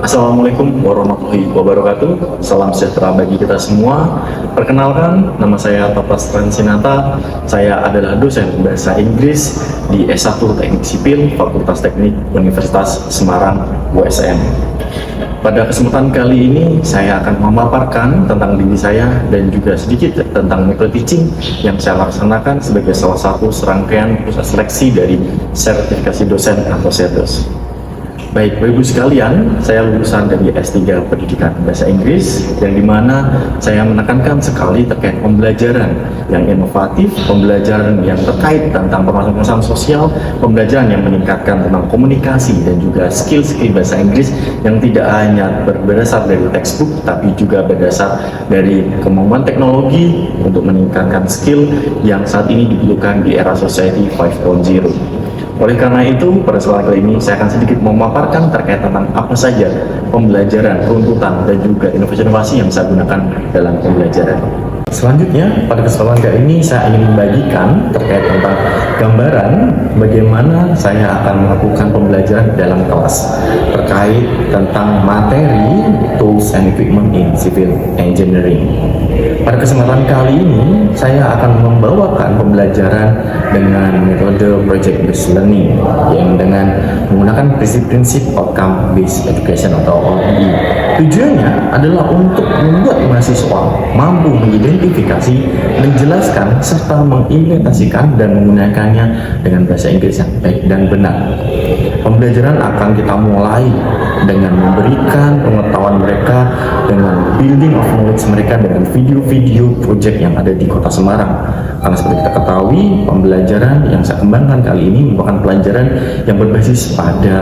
Assalamualaikum warahmatullahi wabarakatuh. Salam sejahtera bagi kita semua. Perkenalkan, nama saya Tapas Transinata. Saya adalah dosen bahasa Inggris di S1 Teknik Sipil Fakultas Teknik Universitas Semarang USN. Pada kesempatan kali ini, saya akan memaparkan tentang diri saya dan juga sedikit tentang metode teaching yang saya laksanakan sebagai salah satu serangkaian proses seleksi dari sertifikasi dosen atau SEDOS. Baik, Bapak Ibu sekalian, saya lulusan dari S3 Pendidikan Bahasa Inggris, yang dimana saya menekankan sekali terkait pembelajaran yang inovatif, pembelajaran yang terkait tentang permasalahan sosial, pembelajaran yang meningkatkan tentang komunikasi dan juga skill-skill bahasa Inggris yang tidak hanya berdasar dari textbook, tapi juga berdasar dari kemampuan teknologi untuk meningkatkan skill yang saat ini dibutuhkan di era Society 5.0. Oleh karena itu, pada kesempatan kali ini saya akan sedikit memaparkan terkait tentang apa saja pembelajaran, runtutan, dan juga inovasi-inovasi yang saya gunakan dalam pembelajaran. Selanjutnya, pada kesempatan kali ini saya ingin membagikan terkait tentang gambaran bagaimana saya akan melakukan pembelajaran dalam kelas terkait tentang materi tools and equipment in civil engineering. Pada kesempatan kali ini, saya akan membawakan pembelajaran dengan metode project based learning yang dengan menggunakan prinsip-prinsip outcome based education atau OBE. Tujuannya adalah untuk membuat mahasiswa mampu mengidentifikasi, menjelaskan, serta mengimplementasikan dan menggunakannya dengan bahasa Inggris yang baik dan benar. Pembelajaran akan kita mulai dengan memberikan pengetahuan mereka dengan building of knowledge mereka dengan video-video project yang ada di Kota Semarang. Karena seperti kita ketahui, pembelajaran yang saya kembangkan kali ini merupakan pelajaran yang berbasis pada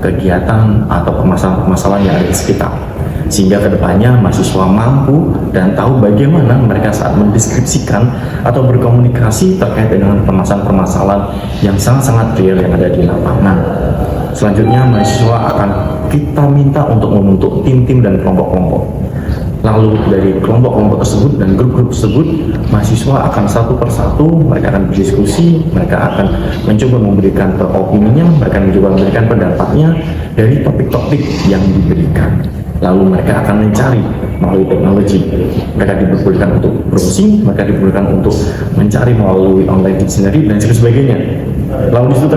kegiatan atau permasalahan-permasalahan yang ada di sekitar. Sehingga kedepannya mahasiswa mampu dan tahu bagaimana mereka saat mendeskripsikan atau berkomunikasi terkait dengan permasalahan-permasalahan yang sangat-sangat real yang ada di lapangan. Selanjutnya mahasiswa akan kita minta untuk membentuk tim-tim dan kelompok-kelompok. Lalu dari kelompok-kelompok tersebut dan grup-grup tersebut, mahasiswa akan satu persatu, mereka akan berdiskusi, mereka akan mencoba memberikan opininya, mereka mencoba memberikan pendapatnya dari topik-topik yang diberikan. Lalu mereka akan mencari melalui teknologi. Mereka diperbolehkan untuk browsing, mereka diperbolehkan untuk mencari melalui online dictionary dan sebagainya. Lalu disitu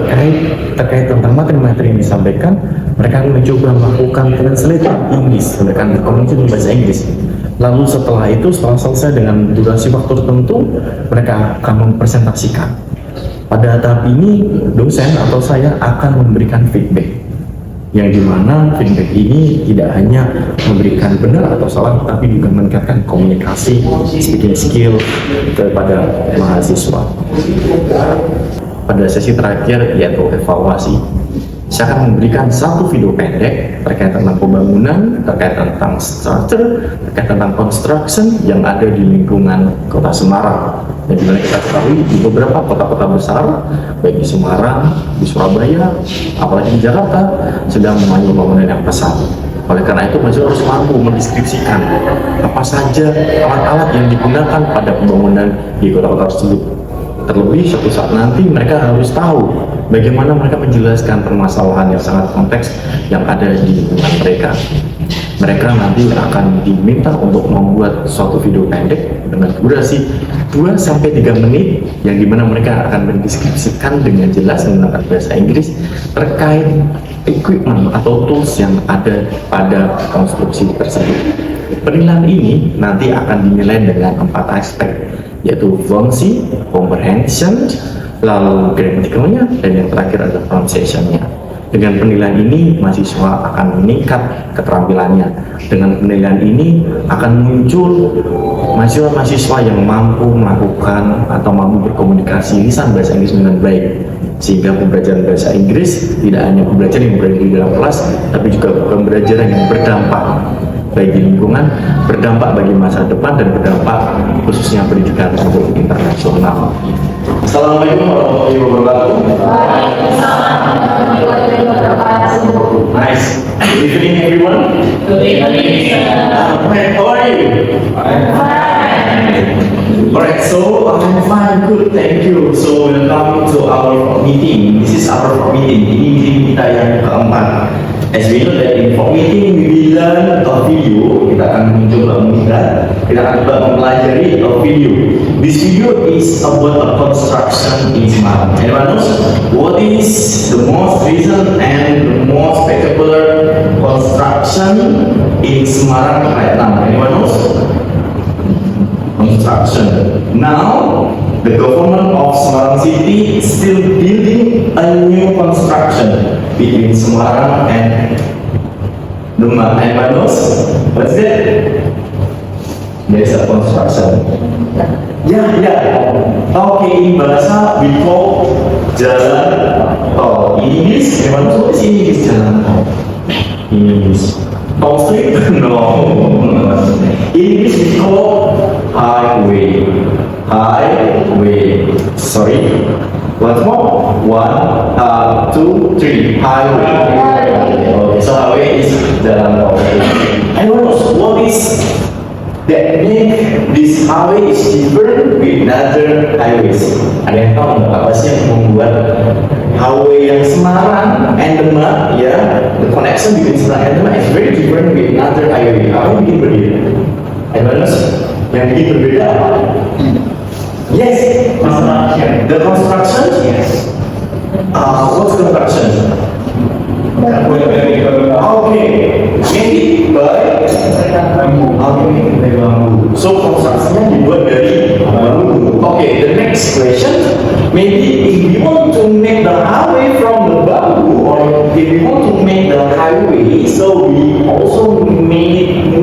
terkait tentang materi-materi yang disampaikan, mereka akan mencoba melakukan translate English, mereka berkomunikasi dengan bahasa Inggris. Lalu setelah itu, setelah selesai dengan durasi waktu tertentu, mereka akan mempresentasikan. Pada tahap ini, dosen atau saya akan memberikan feedback, yang dimana feedback ini tidak hanya memberikan benar atau salah, tapi juga meningkatkan komunikasi, speaking skill kepada mahasiswa. Pada sesi terakhir yaitu evaluasi, saya akan memberikan satu video pendek terkait tentang pembangunan, terkait tentang structure, terkait tentang construction yang ada di lingkungan Kota Semarang. Dan dimana kita ketahui di beberapa kota-kota besar, baik di Semarang, di Surabaya, apalagi di Jakarta, sedang membangun pembangunan yang pesat. Oleh karena itu, mahasiswa harus mampu mendeskripsikan apa saja alat-alat yang digunakan pada pembangunan di kota-kota tersebut. Terlebih suatu saat nanti mereka harus tahu bagaimana mereka menjelaskan permasalahan yang sangat kompleks yang ada di lingkungan mereka. Mereka nanti akan diminta untuk membuat suatu video pendek dengan durasi 2-3 menit yang dimana mereka akan mendeskripsikan dengan jelas menggunakan bahasa Inggris terkait equipment atau tools yang ada pada konstruksi tersebut. Penilaian ini nanti akan dinilai dengan 4 aspek, yaitu fungsi, comprehension, lalu grammaticalnya, dan yang terakhir adalah pronunciation-nya. Dengan penilaian ini, mahasiswa akan meningkat keterampilannya. Dengan penilaian ini akan muncul mahasiswa-mahasiswa yang mampu melakukan atau mampu berkomunikasi lisan bahasa Inggris dengan baik. Sehingga pembelajaran bahasa Inggris tidak hanya pembelajaran yang berada di dalam kelas, tapi juga pembelajaran yang berdampak baik di lingkungan, berdampak bagi masa depan, dan berdampak khususnya pendidikan untuk internasional. Assalamualaikum warahmatullahi wabarakatuh. Nice. Good evening, everyone. Good evening, sir. How are you? I'm fine. Alright, so I'm fine, good, thank you. So welcome to our meeting. This is our meeting. Ini meeting kita yang keempat. As we know that in formatting we will learn a video. Kita akan mencoba melihat, kita akan coba mempelajari a video. This video is about a construction in Semarang. Anyone knows what is the most recent and the most spectacular construction in Semarang right now? Anyone knows? Construction. Now, the government of Semarang City is still building a new construction between Semarang and Demak. Anyone knows? What's that? There's a construction. Okay, in bahasa we call jalan tol. In English, anyone knows what is in English jalan tol? In English, tol street? No. In English we call highway. Sorry. Once more. 1, 2, 3. Highway. Okay, so highway is jalan tol. Anyone knows what is that make this highway is different with other highways? Ada yang tahu nggak apa sih yang membuat highway yang Semarang and Demak, ya, the connection between Semarang and Demak is very different with other highway? Apa yang bikin berbeda? Anyone knows? Yang bikin berbeda apa? Yes, construction. The construction? Yes. What's construction? Okay, maybe by bambu. So konstruksinya dibuat dari bambu. Okay, the next question, maybe if we want to make the highway from the bamboo, or if we want to make the highway, so we also need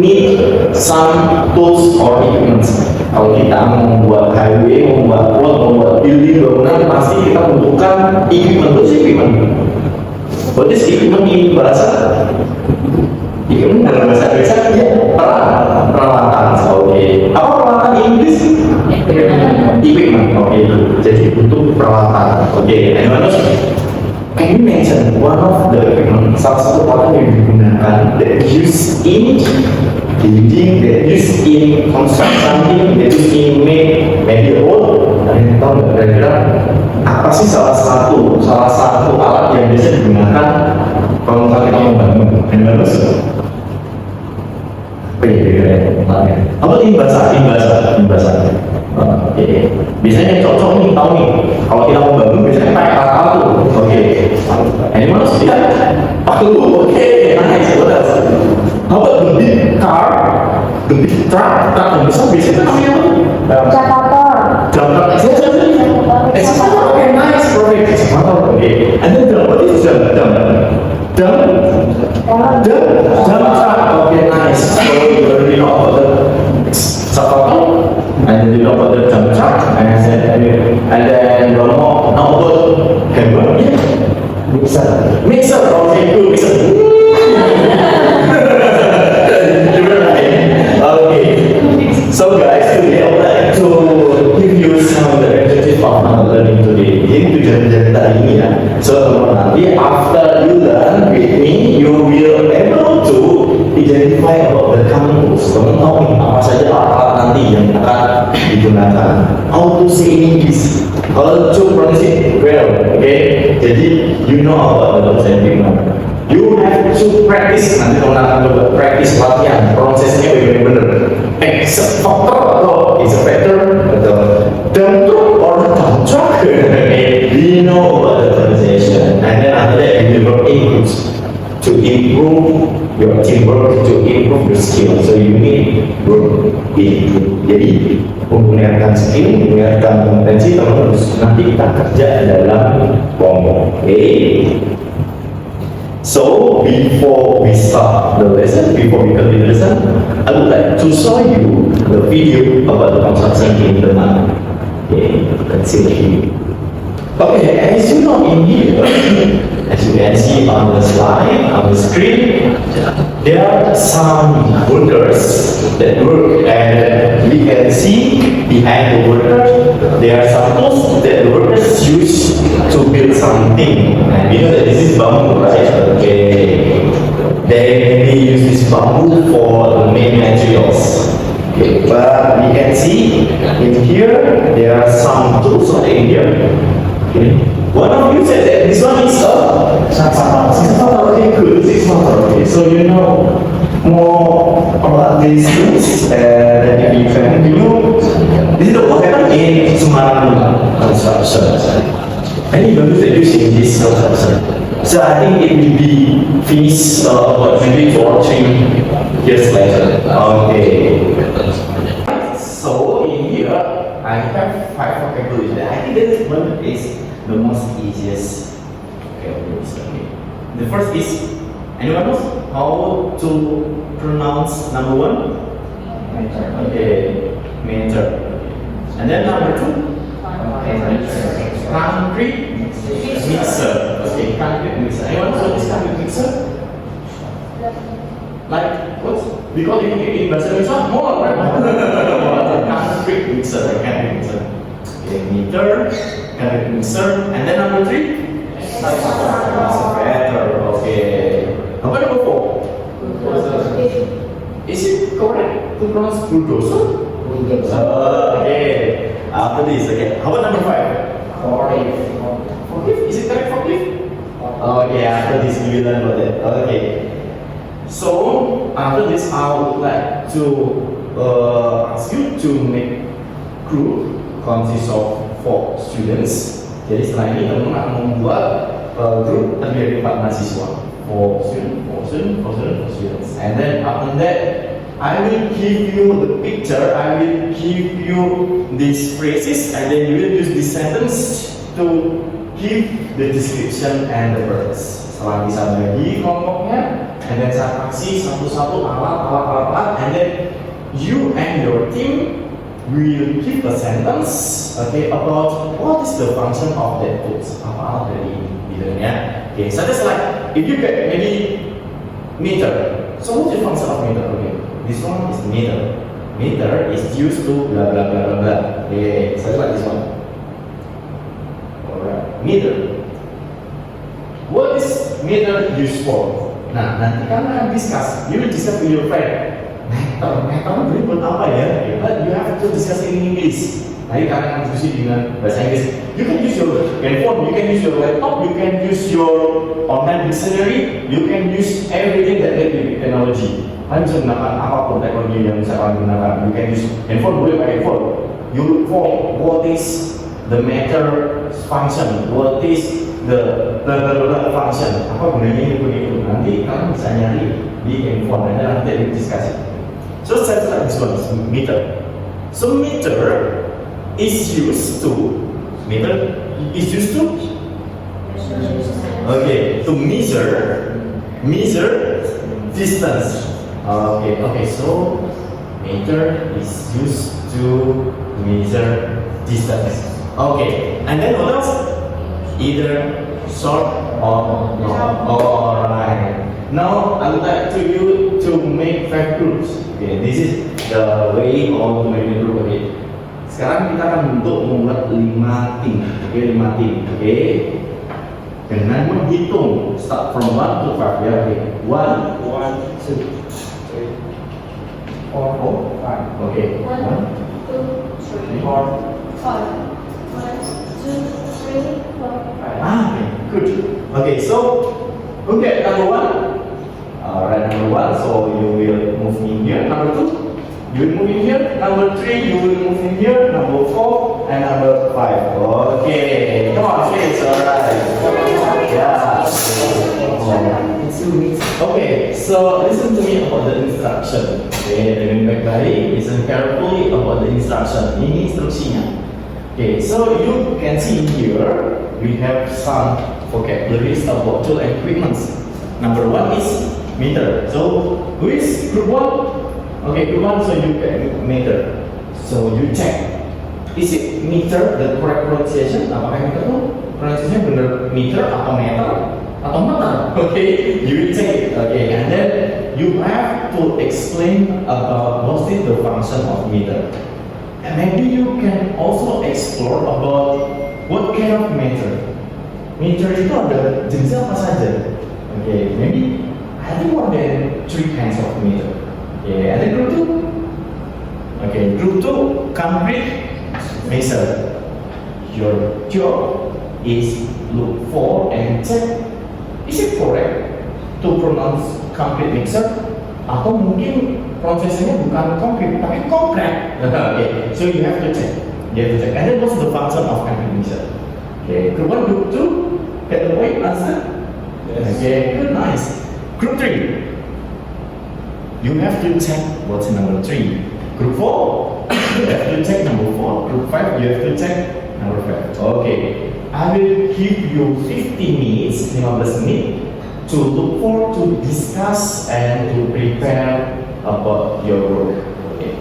some tools or equipments. Kalau kita membuat highway, membuat road, membuat building bangunan, pasti kita membutuhkan equipment. What is equipment in bahasa? Equipment dalam bahasa Indonesia, ya, peralatan. Oke. Apa peralatan di Inggris? Equipment. Oke. Jadi butuh peralatan. Oke. Anyone knows? Can you mention one of the equipment, salah satu peralatan yang digunakan that used in building, that used in construction, that used in maybe road? Ada yang tahu nggak kira-kira apa sih salah satu alat yang biasa digunakan kalau kita mau bangun? Anyone knows? Apa timbasan? Oke. Biasanya yang cocok nih, tahu nih. Kalau kita mau bangun biasanya pakai alat apa tuh? Oke. Anyone knows? Ya. Oke. Nice. What else? How about the big car? The big truck yang besar biasanya namanya apa? Jangkar. Okay, nice, perfect. Okay. And then what is dump truck. Okay, nice. So you already know about the Sakota, and then you know about the dump truck, and then you know about hammer. Mixer. Okay, cool. Mixer. Okay. So guys, today I would like to give you some of the objective of learning today. Jadi tujuan tadi ini ya. So nanti after you learn with me, you will able to identify about the common tools. Kamu tahu nih apa saja alat nanti yang akan digunakan. How to say in English, how to pronounce it well. Okay. Jadi you know about the equipment. You have to practice. Nanti kamu akan coba practice latihan prosesnya benar-benar. Except factor atau is a factor atau dump truck or dump truck. We know about the pronunciation, and then after that you will work in groups to improve your teamwork, to improve your skill. So you need work in group. Jadi menggunakan skill, menggunakan kompetensi terus nanti kita kerja dalam kelompok. Okay. So before we start the lesson, before we continue the lesson, I would like to show you the video about the construction in Demak. Okay, let's see the video. Okay, as you know in here, as you can see on the slide, on the screen, there are some workers that work, and we can see behind the workers, there are some tools that the workers use to build something. And we know that this is bamboo, right? Okay. They use this bamboo for the main materials. Okay. But we can see in here, there are some tools in here. Okay. One of you said that this one is a okay, good. This is one these things, that you can do. This is what happened in Semarang construction. Many values are used in this construction. So I think it will be finished about maybe 2 or 3 years later. Okay. So in here, I have 5 vocabularies. I think this one is the most easiest vocabularies. Okay. The first is, anyone knows how to pronounce number 1? Okay, mentor. And then number 2? Concrete mixer. Okay, concrete mixer. Anyone know this concrete mixer? Like what? Because in bahasa Indonesia more, right? Concrete mixer, concrete mixer. Okay, meter, concrete mixer, and then number 3? Excavator. Okay. How about number 4? Is it correct to pronounce bulldozer? Okay. After this, okay. How about number 5? Forklift. Is it correct, forklift? Okay, after this we will learn about that. Okay. So, after this I would like to ask you to make group consists of 4 students. Jadi setelah ini teman-teman akan membuat grup terdiri dari 4 mahasiswa. 4 students. And then after that, I will give you the picture, I will give you these phrases, and then you will use this sentence to give the description and the words. Setelah bisa bagi kelompoknya, and then saya kasih satu-satu alat, and then you and your team will give a sentence, okay, about what is the function of that tools. Apa alat dari bidangnya? Okay, such as like if you get maybe meter. So what's the function of meter? Okay, this one is meter. Meter is used to blah blah blah blah blah. Okay, so like this one. Alright, meter. What is meter used for? Nah, nanti kalian discuss. You will discuss with your friend. Meter ini buat apa ya? But you have to discuss in English. Nanti kalian akan diskusi dengan bahasa Inggris. You can use your handphone, you can use your laptop, you can use your online dictionary, you can use everything that related with technology. Kalian bisa menggunakan apapun teknologi yang bisa kalian gunakan. You can use handphone, boleh pakai handphone. You look for what is the meter function, what is the function. Apa gunanya ini begitu? Nanti kalian bisa nyari di handphone dan nanti diskusi. So saya like this one, meter. So meter is used to okay, to measure distance. Okay, so meter is used to measure distance. Okay, and then what else? Either short or long. Alright. Now I would like you to make 5 groups. Okay, this is the way of to make a group. Okay. Sekarang kita akan membuat 5 tim. Okay, 5 tim. Okay. Dengan menghitung start from 1 to 5 ya. Okay. 1, 2, 3, 4, 5. Okay. 1, 2, 3, 4, 5. 1, 2, 3, 4, 5. Okay, good. Okay, so look at number 1. Alright, number 1. So you will move in here. Number 2. You will move in here. Number 3, you will move in here. Number 4 and number 5. Okay, come on, please. Alright. Yeah. Okay, so listen to me about the instruction. Okay, dengan baik-baik, listen carefully about the instruction. Ini instruksinya. Okay, so you can see here we have some vocabularies about tool and equipments. Number 1 is meter. So who is group 1? Okay, group 1, so you get meter. So you check, is it meter the correct pronunciation? Apakah meter itu pronunciation benar meter atau meter atau meter? Okay, you will check it. Okay, and then you have to explain about what is the function of meter. And maybe you can also explore about what kind of meter. Meter itu ada jenisnya apa saja? Okay, maybe I think more than 3 kinds of meter. Okay, and then group 2. Okay, group 2, concrete mixer. Your job is look for and check, is it correct to pronounce concrete mixer? Atau mungkin prosesnya bukan konkret, tapi konkret. Okay, so you have to check. You have to check. And then what's the function of comprehension? Okay, group 1, group 2, get the right answer? Yes. Okay, good, nice. Group 3, you have to check what's number 3. Group 4, you have to check number 4. Group 5, you have to check number 5. Okay, I will give you 50 minutes, 15 menit, to look for, to discuss, and to prepare about your work. Okay,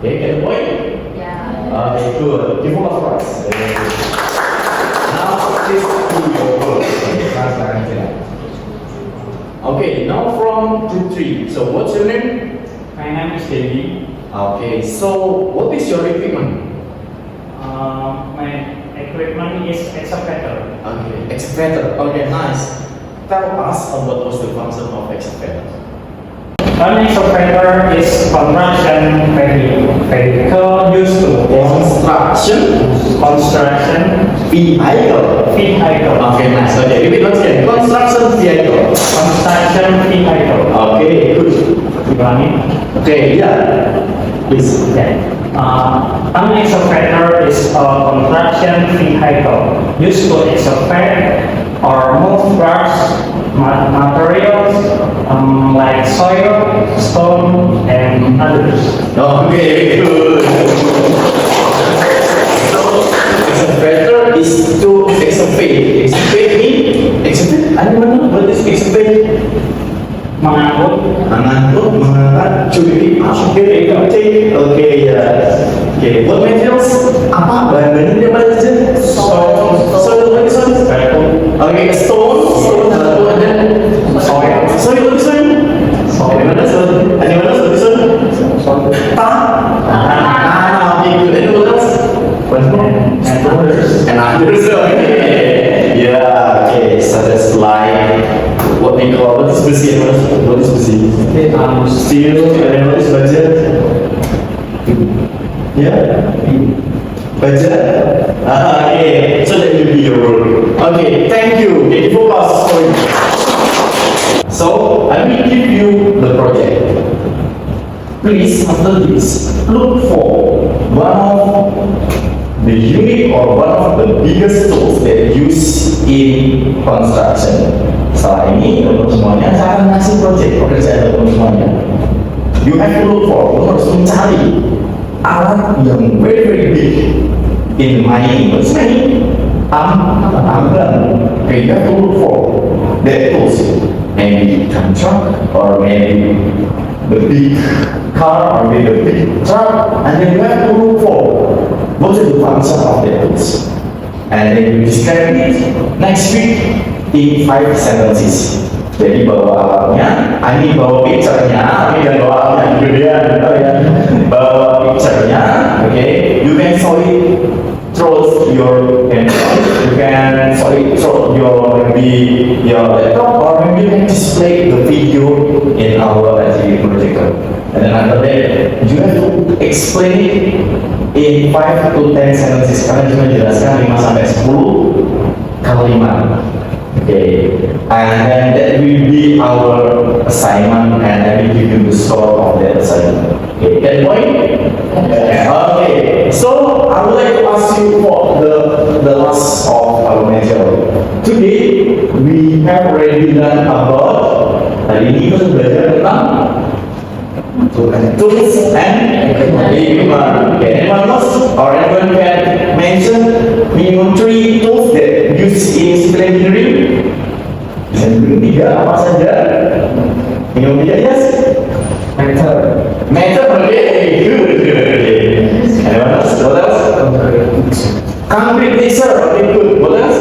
okay, get the point? Yeah. Okay, good. Give all applause. Now, please do your work. Okay, now from group 3. So, what's your name? My name is Devi. Okay, so what is your equipment? My equipment is excavator. Okay, excavator. Okay, nice. Tell us about what's the function of excavator. An excavator is construction vehicle used to construction Vehicle. vehicle. Okay, nice. Okay, repeat once again. Construction vehicle. Construction vehicle. Okay, good. Ulangi. Okay, yeah. Please. Yeah. An excavator is a construction vehicle used to excavate or move large materials like soil, stone, and others. Okay, good. So, excavator is to excavate. Excavate mean? Excavate? Ano naman? What is excavate? Mengangkut Mengangkut, mengangkat, curi, curi, okay, ya. Okay, what materials? Apa bahan-bahannya dia apa aja? Soil, what is soil? Okay, stone, batu, and then soil. Soil, what is soil? Soil, mana soil? Ada mana soil? Soil. Tanah. Okay, good. And what else? and others. And others, okay. Yeah, okay, so that's like what we call, what is besi? What is besi? Steel, and then what is baja? Yeah? Baja? Okay, so that will be your work. Okay, thank you. Okay, focus. So, I will give you the project. Please, after this, look for one of the unique or one of the biggest tools that use in construction. Setelah ini, teman-teman semuanya, saya akan ngasih project pekerjaan teman-teman semuanya. You have to look for, kamu harus mencari alat yang very big in mining. What's mining? Tambang. Okay, you have to look for that tools. Maybe dump truck, or maybe the big car, or maybe the big truck, and then you have to look for what is the function of that tools. And then you describe it next week in 5 sentences. Jadi bawa alatnya, ini bawa picture-nya, ini dan bawa alatnya gedean, ya. Bawa picture-nya, okay. You can show it through your handphone, you can show it through your maybe your laptop, or maybe you can display the video in our LCD projector. And then after that, you have to explain it in 5 to 10 sentences. Karena cuma jelaskan 5 sampai 10 kalimat. Okay, and then that will be our assignment, and I will give you the score of that assignment. Okay, get the point? Okay, so I would like to ask you for the last of our major. Today we have already learned about, hari ini kita belajar tentang tools and equipment. Okay, anyone knows or anyone can mention minimum 3 tools that used in civil engineering? Bisa diberi 3 apa saja? Minimum 3, yes? Meter, okay, good. Anyone else? What else? Concrete mixer, okay, good. What else?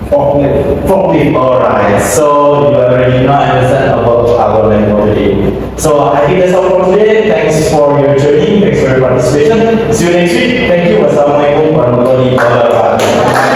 Forklift, alright. So you already know and understand about our language today. So I think that's all for today. Thanks for your journey. Thanks for your participation. See you next week. Thank you. Wassalamualaikum warahmatullahi wabarakatuh.